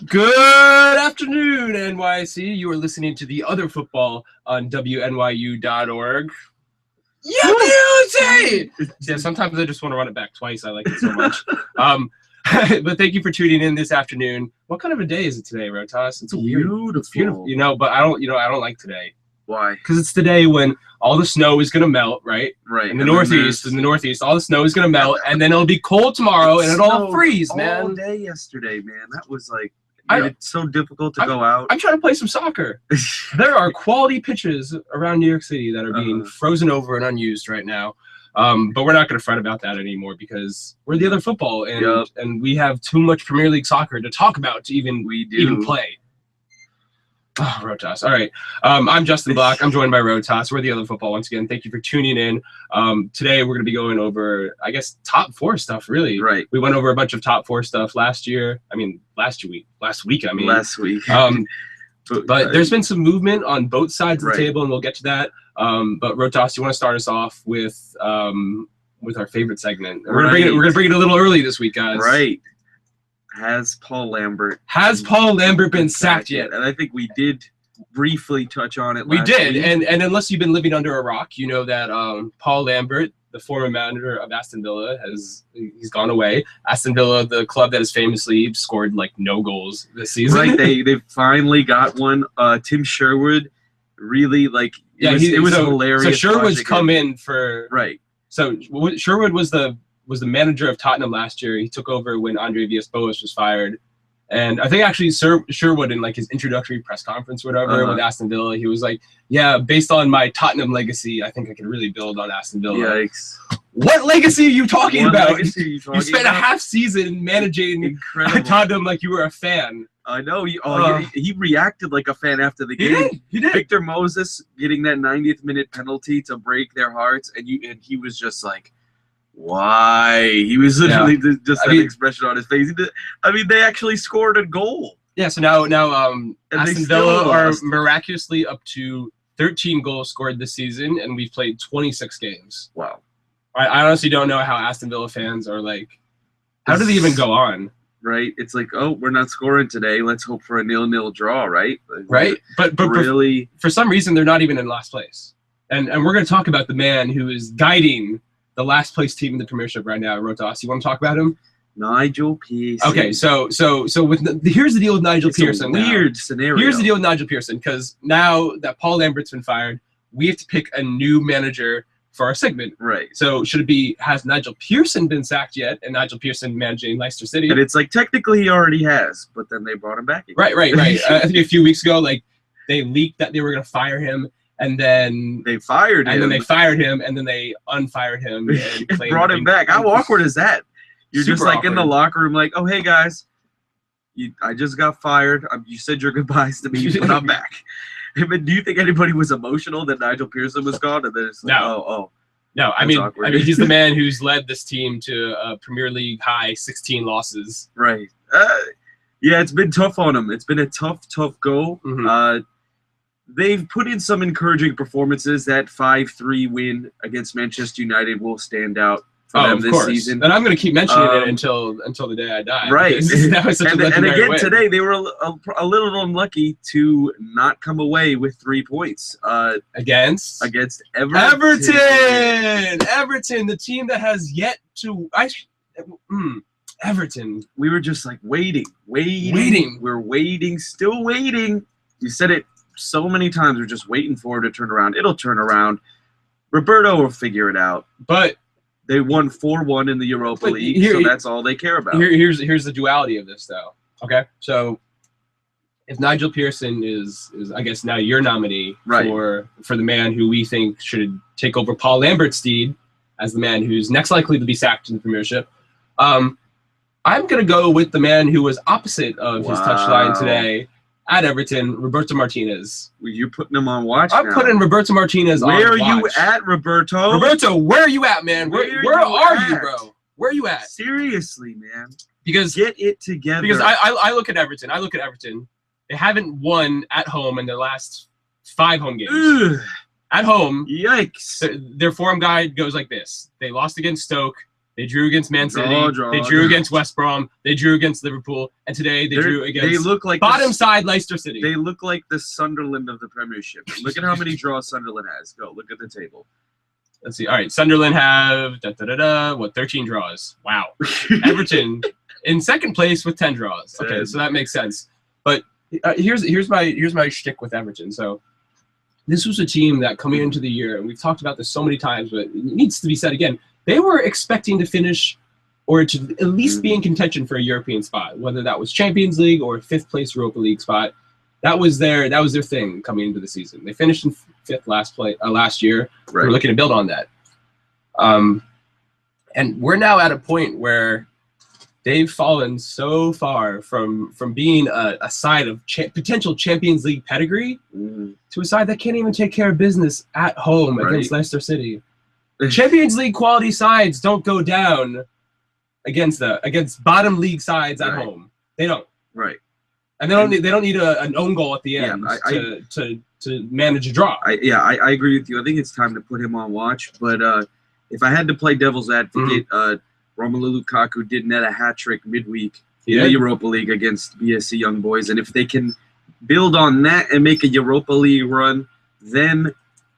Good afternoon, NYC. You are listening to The Other Football on WNYU.org. Yeah, sometimes I just want to run it back twice. I like it so much. But thank you for tuning in this afternoon. What kind of a day is it today, Rohtas? It's beautiful. But I don't like today. Why? Because it's the day when all the snow is gonna melt, right? Right. In the Northeast, all the snow is gonna melt, and then it'll be cold tomorrow, and it'll all freeze, man. All day yesterday, man. That was like it's so difficult to go out. I'm trying to play some soccer. There are quality pitches around New York City that are being frozen over and unused right now. But we're not going to fret about that anymore because we're The Other Football, and we have too much Premier League soccer to talk about to even play. Oh, Rohtas. All right. I'm Justin Block. I'm joined by Rohtas. We're The Other Football once again. Thank you for tuning in. Today we're going to be going over, I guess, top four stuff, really. Right. We went over a bunch of top four stuff last week. Last week. But there's been some movement on both sides of the table, and we'll get to that. But Rohtas, you want to start us off with our favorite segment? We're gonna bring it a little early this week, guys. Right. Has Paul Lambert been sacked yet? And I think we did briefly touch on it. We did, and unless you've been living under a rock, you know that Paul Lambert, the former manager of Aston Villa, he's gone away. Aston Villa, the club that has famously scored like no goals this season. Right, they finally got one. Tim Sherwood, really it was hilarious. So Sherwood's come in for So Sherwood was the manager of Tottenham last year. He took over when Andre Villas-Boas was fired. And I think actually Sherwood in like his introductory press conference or whatever with Aston Villa, he was like, yeah, based on my Tottenham legacy, I think I can really build on Aston Villa. Yikes. What legacy are you talking about? You spent a half season managing Tottenham like you were a fan. I know. He reacted like a fan after the game. He did. Victor Moses getting that 90th minute penalty to break their hearts, and he was just like, why? He was literally just that expression on his face. They actually scored a goal. Yeah, so now Aston Villa are miraculously up to 13 goals scored this season, and we've played 26 games. Wow. I honestly don't know how Aston Villa fans are like, how do they even go on? Right? It's like, oh, we're not scoring today. Let's hope for a 0-0 draw, right? Right? But really, for some reason, they're not even in last place. And we're going to talk about the man who is guiding the last place team in the Premiership right now, Rohtas. You want to talk about him? Nigel Pearson. Okay, so here's the deal with Nigel Pearson. Weird scenario. Here's the deal with Nigel Pearson, because now that Paul Lambert's been fired, we have to pick a new manager for our segment. Right. So should it be, has Nigel Pearson been sacked yet? And Nigel Pearson managing Leicester City? And it's like, technically he already has, but then they brought him back again. Right. I think a few weeks ago, they leaked that they were going to fire him. And then they fired him. And then they fired him, and then they unfired him and brought him back. How awkward is that? You're just like awkward. In the locker room, like, oh, hey, guys, I just got fired. You said your goodbyes to me, but I'm back. But do you think anybody was emotional that Nigel Pearson was gone? And then it's like, no. I mean, he's the man who's led this team to a Premier League high 16 losses. Right. Yeah, it's been tough on him. It's been a tough go. Mm-hmm. They've put in some encouraging performances. That 5-3 win against Manchester United will stand out for them this season. And I'm going to keep mentioning it until the day I die. Right. And again, win. Today they were a little unlucky to not come away with 3 points. Against Everton. Everton, the team that has yet to... Everton. We were just like waiting. We're waiting, still waiting. You said it so many times. We're just waiting for it to turn around. It'll turn around. Roberto will figure it out. But they won 4-1 in the Europa League, so that's all they care about. Here's the duality of this, though. Okay, so if Nigel Pearson is I guess now your nominee for the man who we think should take over Paul Lambert's steed as the man who's next likely to be sacked in the Premiership, I'm gonna go with the man who was opposite of his touchline today at Everton, Roberto Martinez. You're putting him on watch I'm now. Putting Roberto Martinez on watch. Where are you at, Roberto? Roberto, where are you at, man? Where are you, bro? Where are you at? Seriously, man. Because get it together. Because I look at Everton. They haven't won at home in their last 5 home games. Ugh. At home, yikes. their form guide goes like this. They lost against Stoke. They drew against Man City. They drew against West Brom. They drew against Liverpool. And today they drew against they look like bottom side Leicester City. They look like the Sunderland of the Premiership. Look at how many draws Sunderland has. Go, look at the table. Let's see. All right, Sunderland have 13 draws. Wow. Everton in second place with 10 draws. Okay, so that makes sense. But here's my shtick with Everton. So this was a team that coming into the year, and we've talked about this so many times, but it needs to be said again. They were expecting to finish or to at least be in contention for a European spot, whether that was Champions League or 5th place Europa League spot. That was their thing coming into the season. They finished in 5th last year. Right. We're looking to build on that. And we're now at a point where they've fallen so far from being a side of potential Champions League pedigree to a side that can't even take care of business at home against Leicester City. Champions League quality sides don't go down against bottom league sides at home. They don't. Right. And they don't need an own goal at the end to manage a draw. I agree with you. I think it's time to put him on watch. But if I had to play devil's advocate, Romelu Lukaku did net a hat trick midweek in the Europa League against BSC Young Boys, and if they can build on that and make a Europa League run, then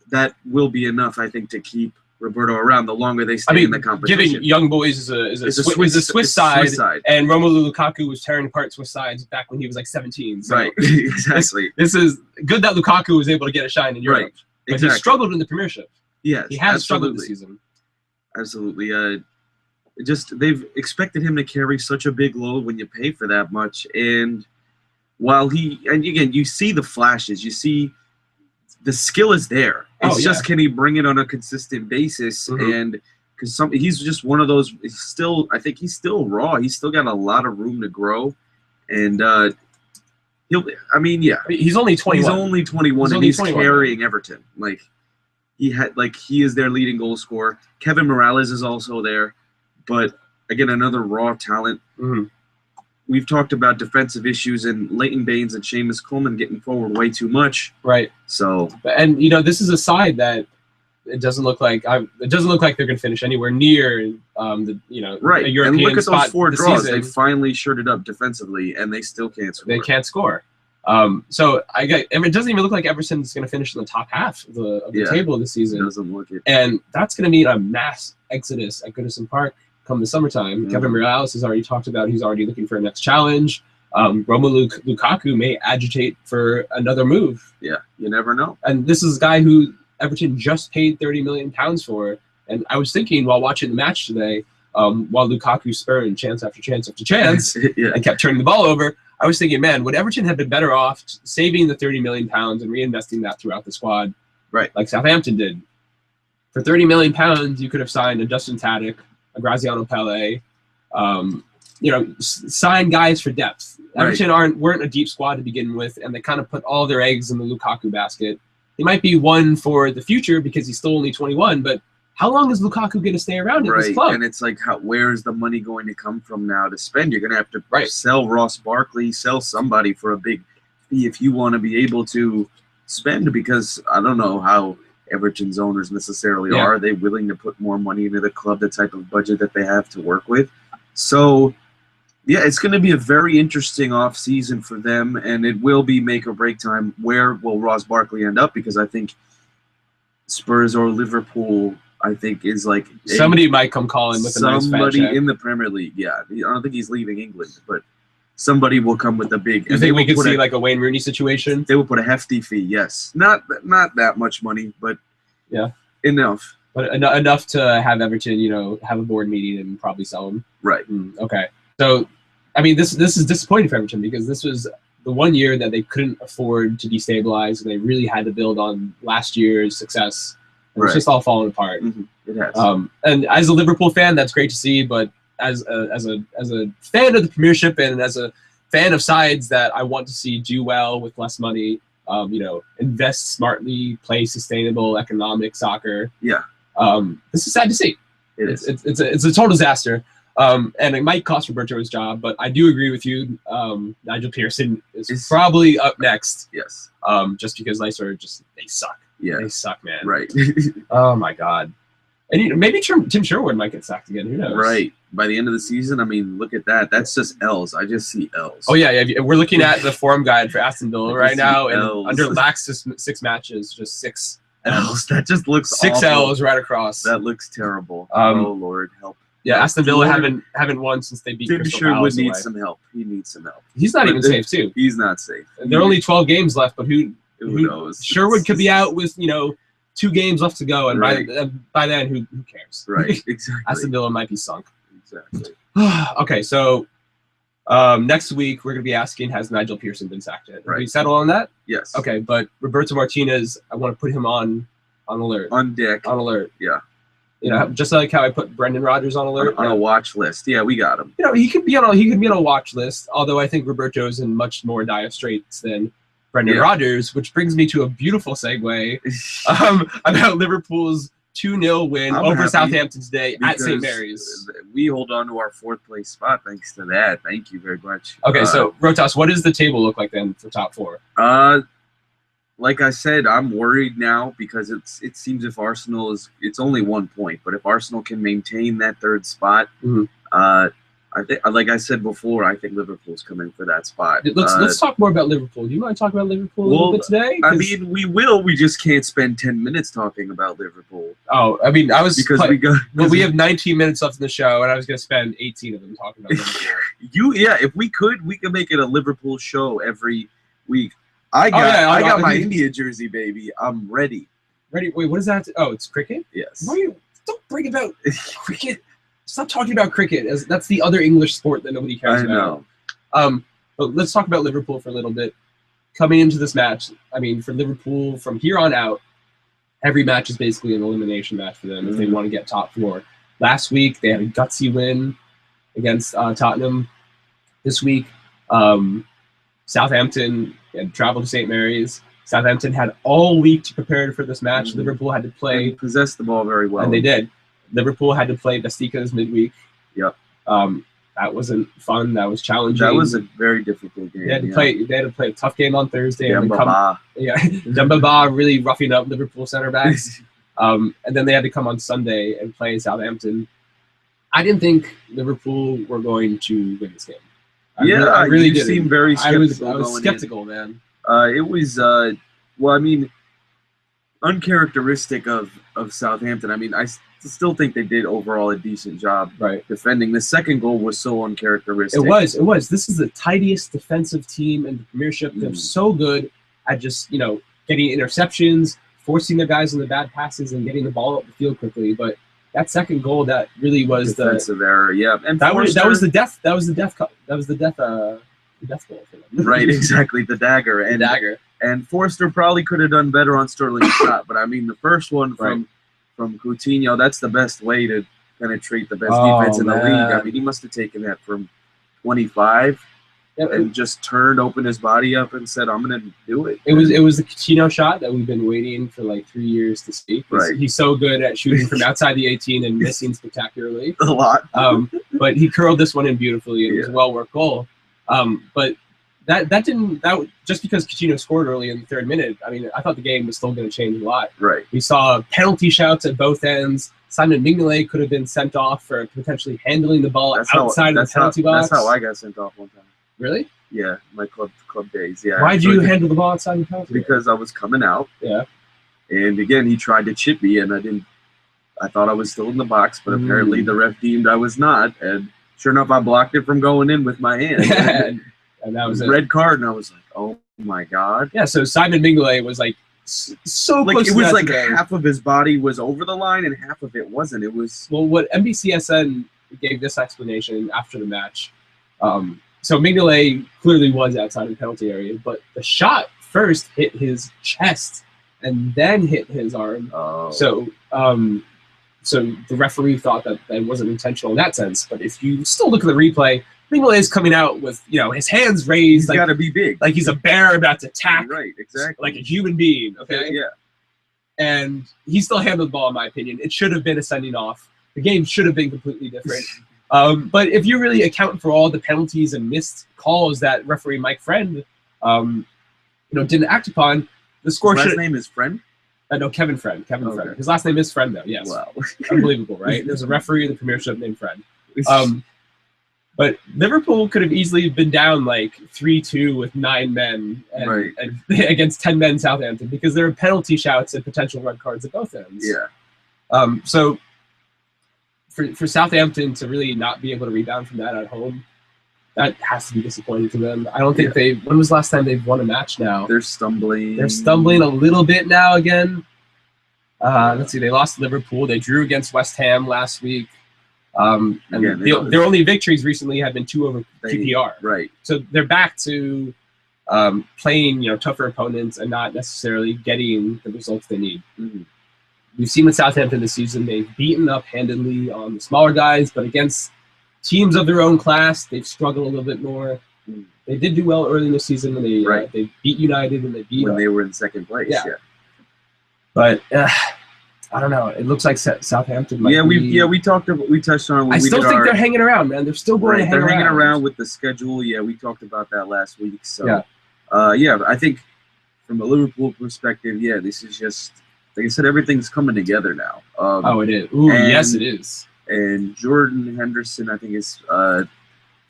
that will be enough, I think, to keep Roberto around the longer they stay in the competition. Given Young Boys is a Swiss side, and Romelu Lukaku was tearing apart Swiss sides back when he was like 17. So right, exactly. This is good that Lukaku was able to get a shine in Europe, but he struggled in the Premiership. Yes, he has struggled this season. Absolutely. They've expected him to carry such a big load when you pay for that much, and again, you see the flashes, you see the skill is there. It's just, can he bring it on a consistent basis? And because he's just one of those. I think he's still raw. He's still got a lot of room to grow, and he's only 21. He's only 21, and he's carrying Everton. He is their leading goal scorer. Kevin Morales is also there, but again, another raw talent. We've talked about defensive issues and Leighton Baines and Seamus Coleman getting forward way too much. Right. So, and this is a side that it doesn't look like they're going to finish anywhere near a European and look at spot those 4 this draws. season. They finally shirted up defensively, and they still can't score. They can't score. So it doesn't even look like Everton's going to finish in the top half of the table this season. It doesn't look it. And that's going to mean a mass exodus at Goodison Park come the summertime. Kevin Morales has already talked about he's already looking for a next challenge. Romelu Lukaku may agitate for another move. Yeah, you never know. And this is a guy who Everton just paid £30 million for. And I was thinking while watching the match today, while Lukaku spurned chance after chance after chance and kept turning the ball over, I was thinking, man, would Everton have been better off saving the £30 million and reinvesting that throughout the squad, like Southampton did? For £30 million, you could have signed a Justin Tadic, a Graziano Pele, sign guys for depth. Everton weren't a deep squad to begin with, and they kind of put all their eggs in the Lukaku basket. He might be one for the future because he's still only 21, but how long is Lukaku going to stay around in this club? And it's like, where is the money going to come from now to spend? You're going to have to sell Ross Barkley, sell somebody for a big fee if you want to be able to spend, because I don't know how Everton's owners necessarily are. Are they willing to put more money into the club, the type of budget that they have to work with? So, it's going to be a very interesting off-season for them, and it will be make or break time. Where will Ross Barkley end up? Because I think Spurs or Liverpool, I think, is like somebody might come calling with a nice fat check. In the Premier League. Yeah, I don't think he's leaving England, but somebody will come with a big. You think we could see like a Wayne Rooney situation? They will put a hefty fee. Yes, not that much money, but enough. But enough to have Everton, have a board meeting and probably sell him. Right. Okay. So, I mean, this is disappointing for Everton because this was the one year that they couldn't afford to destabilize, and they really had to build on last year's success. And it's just all falling apart. It has. And as a Liverpool fan, that's great to see. But as a fan of the Premiership and as a fan of sides that I want to see do well with less money, invest smartly, play sustainable economic soccer. Yeah. This is sad to see. It is. It's a total disaster. And it might cost Roberto his job, but I do agree with you. Nigel Pearson is probably up next. Yes. Just because Leicester they suck. Yeah. They suck, man. Right. Oh my God. And maybe Tim Sherwood might get sacked again. Who knows? Right. By the end of the season, I mean, look at that. That's just L's. I just see L's. Oh, yeah. We're looking at the form guide for Aston Villa right now, and under lax 6 matches, just 6 L's. That just looks 6 awful. L's right across. That looks terrible. Oh, Lord, help. Yeah, Aston Villa haven't won since they beat Crystal Palace. Tim Sherwood needs some help. He needs some help. He's not even safe, too. He's not safe. There are only 12 games left, but who knows? Sherwood could be out with, 2 games left to go, and by then, who cares? Right, exactly. Aston Villa might be sunk. Exactly. Okay, so next week we're going to be asking, has Nigel Pearson been sacked yet? Have we settled on that? Yes. Okay, but Roberto Martinez, I want to put him on alert. On deck. On alert. Yeah. Just like how I put Brendan Rodgers on alert. On a watch list. Yeah, we got him. He could be on a watch list, although I think Roberto's in much more dire straits than Brendan Rodgers, which brings me to a beautiful segue about Liverpool's 2-0 win over Southampton today at St. Mary's. We hold on to our 4th place spot thanks to that. Thank you very much. Okay, so Rohtas, what does the table look like then for top 4? Like I said, I'm worried now because it seems if Arsenal it's only 1 point, but if Arsenal can maintain that 3rd spot, I think, like I said before, I think Liverpool's coming for that spot. Let's talk more about Liverpool. Do you mind talking about Liverpool a little bit today? I mean, we will. We just can't spend 10 minutes talking about Liverpool. Oh, I mean, we have 19 minutes left in the show, and I was going to spend 18 of them talking about Liverpool. If we could make it a Liverpool show every week. I got my India jersey, baby. I'm ready. Ready? Wait, what is that? Oh, it's cricket? Yes. Don't bring about cricket. Stop talking about cricket. That's the other English sport that nobody cares about. I know. But let's talk about Liverpool for a little bit. Coming into this match, I mean, for Liverpool, from here on out, every match is basically an elimination match for them if they want to get top 4. Last week, they had a gutsy win against Tottenham. This week, Southampton had traveled to St. Mary's. Southampton had all week to prepare for this match. Liverpool had to play. They possessed the ball very well. And they did. Liverpool had to play Besiktas midweek. Yep. That wasn't fun. That was challenging. That was a very difficult game. They had to play a tough game on Thursday. Demba Ba really roughing up Liverpool center backs. And then they had to come on Sunday and play Southampton. I didn't think Liverpool were going to win this game. I really did. Seemed very skeptical. I was skeptical, man. It was uncharacteristic of Southampton. I mean, I still think they did overall a decent job defending. The second goal was so uncharacteristic. It was. This is the tidiest defensive team in the Premiership. They're so good at just, getting interceptions, forcing their guys on the bad passes, and getting the ball up the field quickly. But that second goal, that really was defensive error. Yeah, and that was the death goal for them. Right, exactly, the dagger. And Forster probably could have done better on Sterling's shot, but I mean the first one from Coutinho, that's the best way to penetrate the best defense in the league. I mean, he must have taken that from 25 and just opened his body up and said, "I'm going to do it." It was the Coutinho shot that we've been waiting for like 3 years to see. He's so good at shooting from outside the 18 and missing spectacularly. A lot. But he curled this one in beautifully. It was a well-worked goal. But that didn't just because Coutinho scored early in the 3rd minute. I mean, I thought the game was still going to change a lot. Right. We saw penalty shouts at both ends. Simon Mignolet could have been sent off for potentially handling the ball outside of the penalty box. That's how I got sent off one time. Really? Yeah, my club days. Yeah. Why'd you handle the ball outside the penalty box? Because I was coming out. Yeah. And again, he tried to chip me, and I thought I was still in the box, but apparently the ref deemed I was not, and sure enough, I blocked it from going in with my hand. And that was red card, and I was like, "Oh my god!" Yeah. So Simon Mignolet was like so like close. It was like half of his body was over the line, and half of it wasn't. It was what NBCSN gave this explanation after the match. So Mignolet clearly was outside the penalty area, but the shot first hit his chest and then hit his arm. Oh. So the referee thought that wasn't intentional in that sense. But if you still look at the replay, Mignolet is coming out with his hands raised. He's got to be big, like he's a bear about to attack. Right, exactly, like a human being. Okay, yeah. And he still handled the ball, in my opinion. It should have been a sending off. The game should have been completely different. But if you really account for all the penalties and missed calls that referee Mike Friend, didn't act upon, the score should. His last name is Friend. No, Kevin Friend. Kevin Friend. His last name is Friend, though. Yes. Wow. Unbelievable, right? There's a referee in the Premiership named Friend. But Liverpool could have easily been down like 3-2 with 9 men and against 10 men Southampton because there are penalty shouts and potential red cards at both ends. Yeah. So for Southampton to really not be able to rebound from that at home, that has to be disappointing to them. I don't think when was the last time they've won a match now? They're stumbling. They're stumbling a little bit now again. Let's see, they lost to Liverpool. They drew against West Ham last week. And their only victories recently have been 2 over QPR. Right. So they're back to playing, tougher opponents and not necessarily getting the results they need. Mm-hmm. We've seen with Southampton this season, they've beaten up handedly on the smaller guys, but against teams of their own class, they've struggled a little bit more. Mm-hmm. They did do well early in the season when they beat United and they beat when they were in second place. Yeah. But I don't know. It looks like Southampton might be... we touched on it when I still think they're hanging around, man. They're still going to hang around. They're hanging around with the schedule. Yeah, we talked about that last week. So, I think from a Liverpool perspective, this is just, like I said, everything's coming together now. It is. Ooh, yes, it is. And Jordan Henderson, I think, is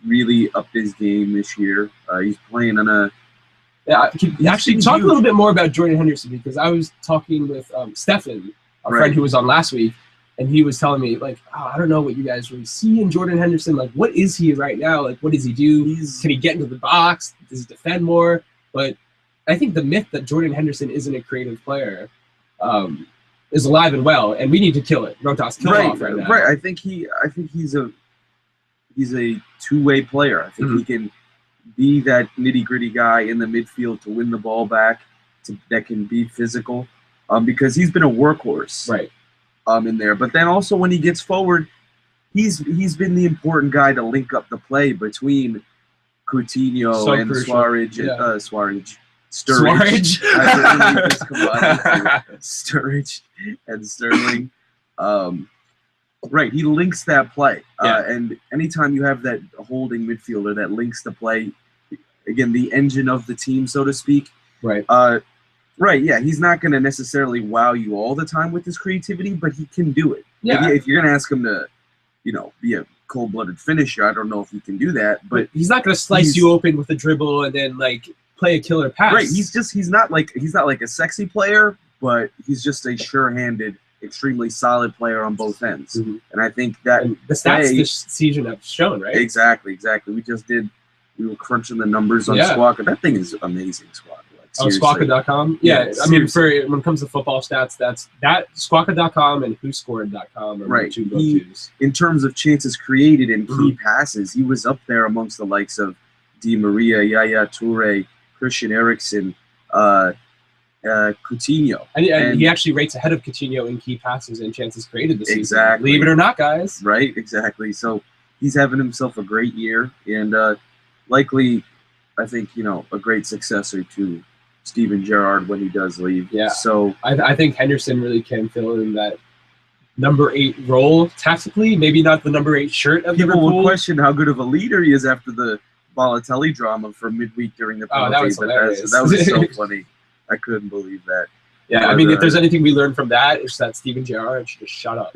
really upped his game this year. He's playing on a... Yeah, actually, talk a little bit more about Jordan Henderson, because I was talking with Stefan, a friend who was on last week, and he was telling me, like, I don't know what you guys really see in Jordan Henderson. Like, what is he right now? Like, what does he do? Can he get into the box? Does he defend more? But I think the myth that Jordan Henderson isn't a creative player is alive and well, and we need to kill it. Rohtas, kill it off right now. Right. I think he's a two-way player. I think he can be that nitty-gritty guy in the midfield to win the ball back, that can be physical, because he's been a workhorse, in there. But then also when he gets forward, he's been the important guy to link up the play between Coutinho and Sturridge. Sturridge and Sterling. He links that play. And anytime you have that holding midfielder that links the play, again, the engine of the team, so to speak. He's not going to necessarily wow you all the time with his creativity, but he can do it. If you're going to ask him to, be a cold-blooded finisher, I don't know if he can do that. But he's not going to slice you open with a dribble and then, play a killer pass. He's not like a sexy player, but he's just a sure-handed, extremely solid player on both ends. And I think that the stats this season have shown, right? Exactly. We were crunching the numbers on Squawka. That thing is amazing, Squawka. Squawka.com? Yeah, I mean, when it comes to football stats, that Squawka.com and WhoScored.com are my two go-tos. In terms of chances created and key passes, he was up there amongst the likes of Di Maria, Yaya Toure, Christian Eriksen, Coutinho. And he actually rates ahead of Coutinho in key passes and chances created this season. Believe it or not, guys. Right, exactly. So he's having himself a great year, and likely, I think, a great successor to Steven Gerrard when he does leave. Yeah. So I think Henderson really can fill in that number 8 role tactically. Maybe not the number 8 shirt of Liverpool. People will question how good of a leader he is after the Balotelli drama for midweek during the penalty. That was hilarious. That was so funny. I couldn't believe that. Yeah, but, I mean, if there's anything we learned from that, it's that Steven Gerrard should just shut up.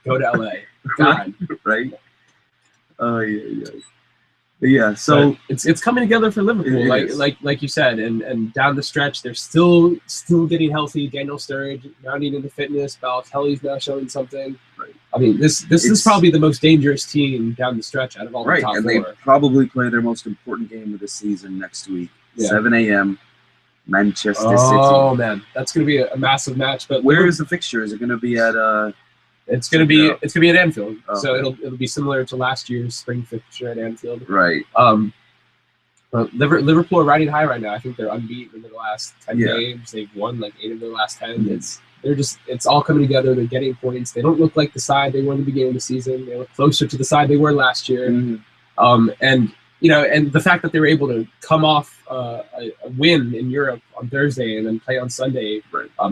Go to LA. God. Right? Oh, yeah. Yeah, so but it's coming together for Liverpool, like you said, and down the stretch they're still getting healthy. Daniel Sturridge rounding into fitness. Balotelli's now showing something. Right. I mean, this is probably the most dangerous team down the stretch out of all the top 4. They probably play their most important game of the season next week, 7 a.m. Manchester City. Oh man, that's going to be a massive match. But where is the fixture? Is it going to be at? It's gonna be at Anfield, so it'll be similar to last year's spring fixture at Anfield. Right. But Liverpool are riding high right now. I think they're unbeaten in the last 10 games. They've won 8 of their last 10. It's all coming together. They're getting points. They don't look like the side they were in the beginning of the season. They look closer to the side they were last year. And the fact that they were able to come off a win in Europe on Thursday and then play on Sunday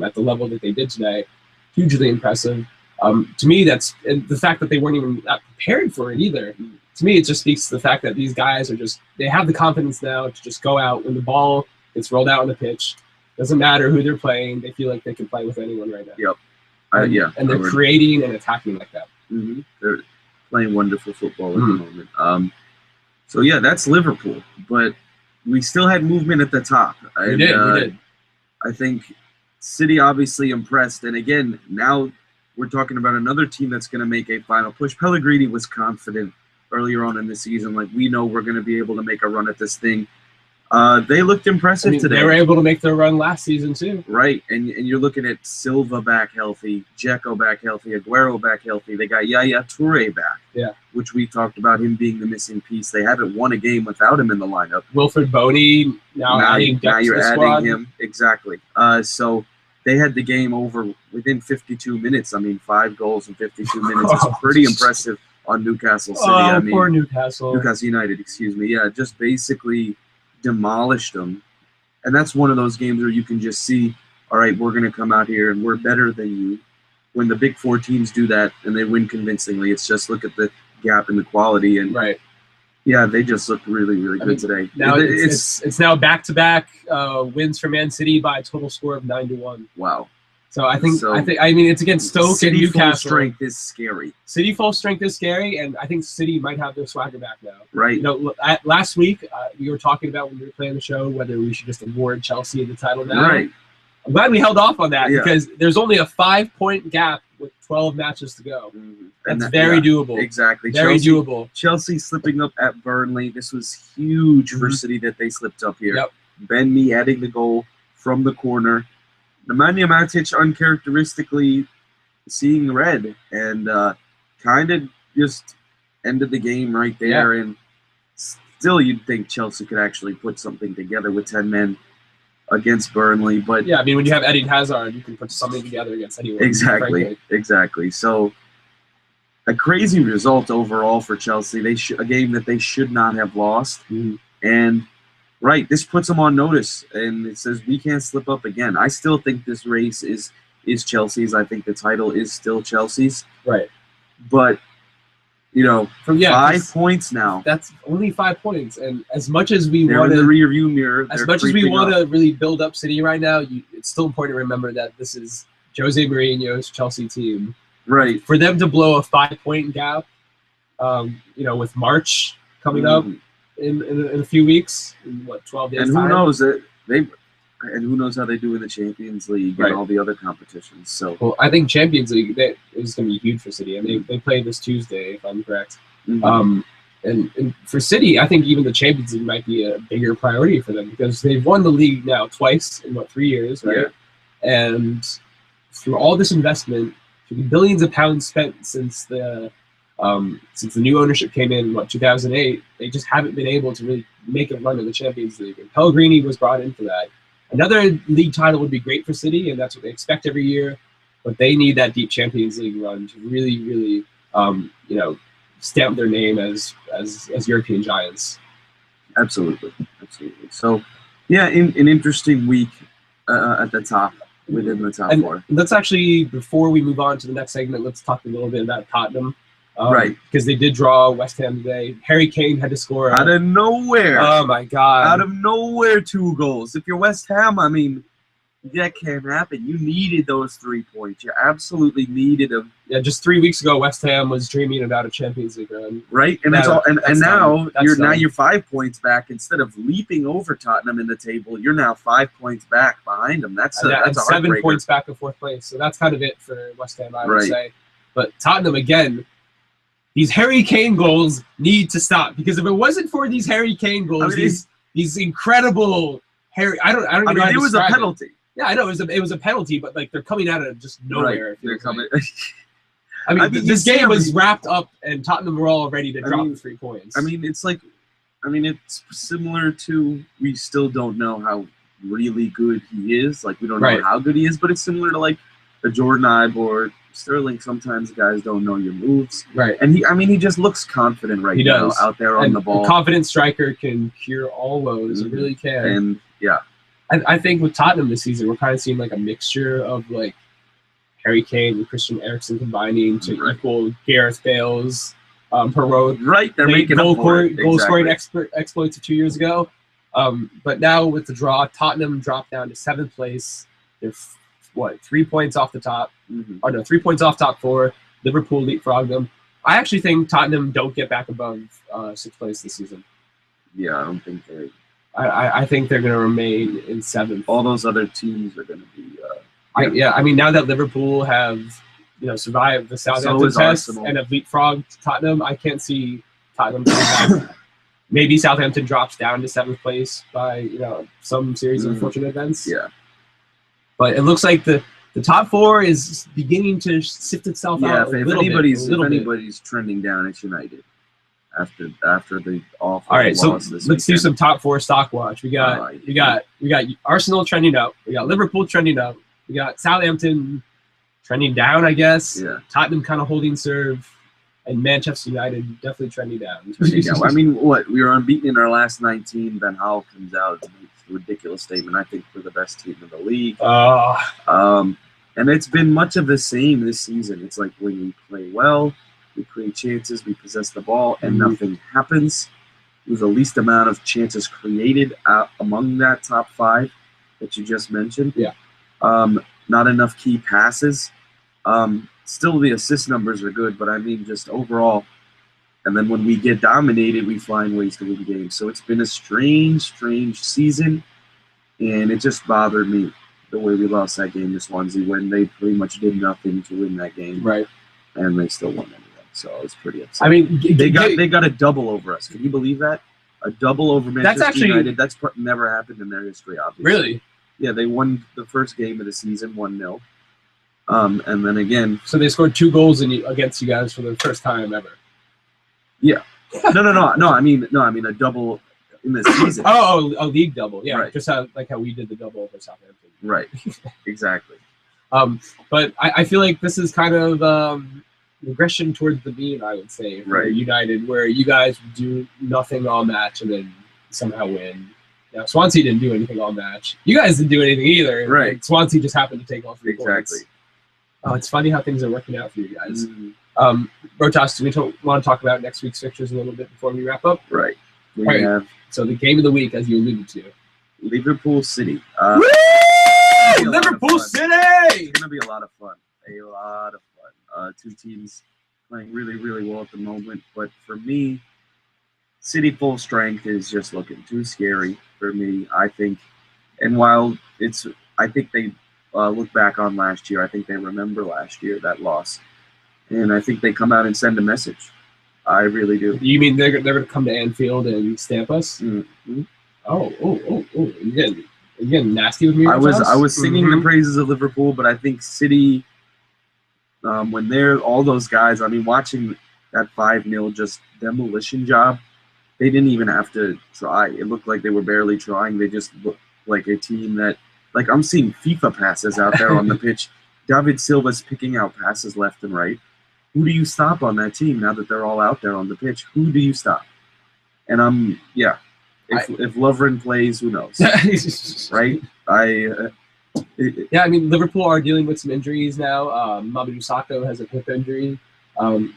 at the level that they did today, hugely impressive. To me, that's the fact that they weren't even that prepared for it either. To me, it just speaks to the fact that these guys they have the confidence now to just go out when the ball gets rolled out on the pitch. Doesn't matter who they're playing. They feel like they can play with anyone right now. Yep. And they're creating and attacking like that. Mm-hmm. They're playing wonderful football at the moment. So yeah, that's Liverpool, but we still had movement at the top. We did. I think City obviously impressed, and again, now we're talking about another team that's going to make a final push. Pellegrini was confident earlier on in the season, like, we know we're going to be able to make a run at this thing. They looked impressive today. They were able to make their run last season too. Right, and you're looking at Silva back healthy, Dzeko back healthy, Aguero back healthy. They got Yaya Toure back, which we talked about him being the missing piece. They haven't won a game without him in the lineup. Wilfred Boney now you're adding him. Exactly. So they had the game over within 52 minutes. I mean, 5 goals in 52 minutes. It's pretty impressive on Newcastle City. Poor Newcastle. Newcastle United, excuse me. Yeah, just basically demolished them. And that's one of those games where you can just see, all right, we're going to come out here and we're better than you. When the big 4 teams do that and they win convincingly, it's just look at the gap in the quality. And yeah, they just looked really, really good today. Now it's now back-to-back wins for Man City by a total score of 9-1. Wow. So I think it's against Stoke and Newcastle. Full strength is scary. City full strength is scary, and I think City might have their swagger back now. Right. You know, last week we were talking about when we were playing the show whether we should just award Chelsea the title now. Right. I'm glad we held off on that because there's only a 5-point gap with 12 matches to go. That's very doable. Exactly. Very doable. Chelsea slipping up at Burnley. This was huge for City that they slipped up here. Yep. Ben Mee adding the goal from the corner. Nemanja Matic uncharacteristically seeing red and kind of just ended the game right there. Yeah. And still you'd think Chelsea could actually put something together with 10 men against Burnley. But yeah, I mean, when you have Eden Hazard, you can put something together against anyone. Exactly. So a crazy result overall for Chelsea. A game that they should not have lost. And this puts them on notice, and it says we can't slip up again. I still think this race is Chelsea's. I think the title is still Chelsea's. Right. But, you know, 5 points now. That's only 5 points, and as much as we want in the rearview mirror, as much as we want to really build up City right now, it's still important to remember that this is Jose Mourinho's Chelsea team. Right. For them to blow a 5-point gap, you know, with March coming up. In a few weeks, in 12 days. And who knows who knows how they do in the Champions League and all the other competitions. So, well, I think Champions League is going to be huge for City. I mean, they play this Tuesday, if I'm correct. And for City, I think even the Champions League might be a bigger priority for them because they've won the league now twice in 3 years, right? Yeah. And through all this investment, through the billions of pounds spent since the new ownership came in 2008, they just haven't been able to really make a run in the Champions League. And Pellegrini was brought in for that. Another league title would be great for City, and that's what they expect every year. But they need that deep Champions League run to really, really, you know, stamp their name as European giants. Absolutely. So, yeah, an interesting week at the top. Within the top 4. Let's actually, before we move on to the next segment, let's talk a little bit about Tottenham. Because they did draw West Ham today. Harry Kane had to score out of nowhere. Oh my God! Out of nowhere, 2 goals. If you're West Ham, I mean, that can't happen. You needed those 3 points. You absolutely needed them. Yeah, just 3 weeks ago, West Ham was dreaming about a Champions League run. Right, and now you're 5 points back. Instead of leaping over Tottenham in the table, you're now 5 points back behind them. That's a 7 points back in 4th place. So that's kind of it for West Ham, I would say. But Tottenham again. These Harry Kane goals need to stop because if it wasn't for these Harry Kane goals, these incredible Harry, I don't even know how to it was a penalty. Yeah, I know it was a penalty, but like they're coming out of just nowhere. Right. They're coming. I mean, this game was wrapped up, and Tottenham were all ready to drop the 3 points. I mean, it's similar to we still don't know how really good he is. Like we don't know how good he is, but it's similar to like the Jordan Ibe or Sterling. Sometimes guys don't know your moves, right? And he just looks confident now out there on the ball. A confident striker can cure all woes. It really can. And yeah, I think with Tottenham this season, we're kind of seeing like a mixture of like Harry Kane and Christian Eriksen combining to equal Gareth Bale's heroic they're making goal scoring exploits of 2 years ago. But now with the draw, Tottenham dropped down to 7th place. They're 3 points off the top? Mm-hmm. Oh no, 3 points off top 4. Liverpool leapfrogged them. I actually think Tottenham don't get back above 6th place this season. Yeah, I don't think they. I think they're going to remain in 7th. All those other teams are going to be. I mean, now that Liverpool have survived the Southampton test and have leapfrogged Tottenham, I can't see Tottenham coming back. Maybe Southampton drops down to 7th place by some series of unfortunate events. Yeah, but it looks like the top 4 is beginning to sift itself out. If anybody's trending down, it's United. After the awful all right, so loss this let's do weekend. some top 4 stock watch. We got Arsenal trending up. We got Liverpool trending up. We got Southampton trending down, I guess. Yeah. Tottenham kind of holding serve, and Manchester United definitely trending down. I mean, we were unbeaten in our last 19. Van Gaal comes out and makes a ridiculous statement. I think we're the best team in the league. And it's been much of the same this season. It's like when we play well, we create chances, we possess the ball, and nothing happens. It was the least amount of chances created among that top 5 that you just mentioned. Yeah. Not enough key passes. Still, the assist numbers are good, but I mean, just overall. And then when we get dominated, we find ways to win games. So it's been a strange season, and it just bothered me the way we lost that game to Swansea when they pretty much did nothing to win that game. Right. And they still won anyway. So it's pretty upsetting. I mean, they got a double over us. Can you believe that? A double over Manchester United. That's never happened in their history, obviously. Really? Yeah, they won the first game of the season 1-0. And then again. So they scored 2 goals against you guys for the first time ever. Yeah. No. I mean a double in the season. Oh, a league double. Yeah, right. Just how we did the double over Southampton. Right. Exactly. But I feel like this is kind of regression towards the mean, I would say, for United, where you guys do nothing all match and then somehow win. Now, Swansea didn't do anything all match. You guys didn't do anything either. Right. Like, Swansea just happened to take all 3 points. Oh, it's funny how things are working out for you guys. Rohtas, do we want to talk about next week's fixtures a little bit before we wrap up? Right. We have so the game of the week, as you alluded to. Liverpool City. Liverpool City! It's going to be a lot of fun. A lot of fun. 2 teams playing really, really well at the moment. But for me, City full strength is just looking too scary for me, I think. And while I think they look back on last year. I think they remember last year, that loss. And I think they come out and send a message. I really do. You mean they're going to come to Anfield and stamp us? Mm-hmm. Oh. You're getting nasty with me? I was singing the praises of Liverpool, but I think City, when they're all those guys, I mean, watching that 5-0 just demolition job, they didn't even have to try. It looked like they were barely trying. They just looked like a team that, like, I'm seeing FIFA passes out there on the pitch. David Silva's picking out passes left and right. Who do you stop on that team now that they're all out there on the pitch? Who do you stop? And if Lovren plays, who knows? Right? I mean, Liverpool are dealing with some injuries now. Mamadou Sakho has a hip injury.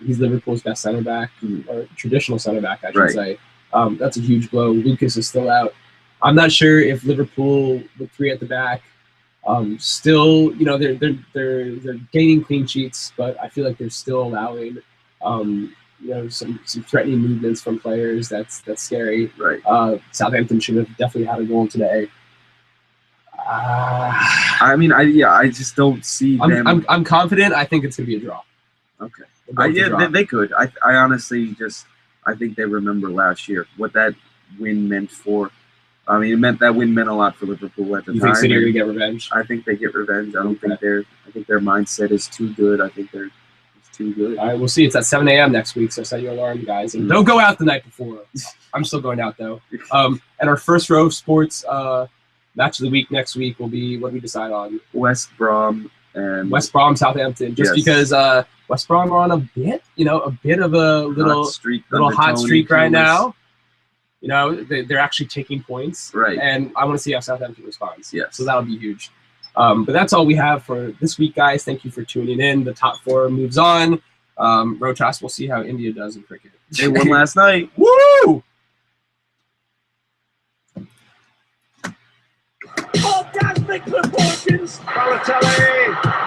He's Liverpool's best center back, or traditional center back, I should say. That's a huge blow. Lucas is still out. I'm not sure if Liverpool with 3 at the back, still, they're gaining clean sheets, but I feel like they're still allowing, some threatening movements from players. That's scary. Right. Southampton should have definitely had a goal today. I just don't see them. I'm confident. I think it's gonna be a draw. Okay. They could. I honestly I think they remember last year what that win meant for. I mean, that win meant a lot for Liverpool at the time. You think City are gonna get revenge? I think they get revenge. I think their mindset is too good. I think it's too good. All right, we'll see. It's at 7 a.m. next week, so set your alarm, guys, and don't go out the night before. I'm still going out though. And our first row of sports match of the week next week will be what we decide on. West Brom, Southampton. Just because West Brom are on a bit of a little hot streak right now. They're actually taking points. Right. And I want to see how Southampton responds. Yes. So that'll be huge. But that's all we have for this week, guys. Thank you for tuning in. The top 4 moves on. Rohtas, we'll see how India does in cricket. They won last night. Woo! Big Cliff Hawkins. Balotelli.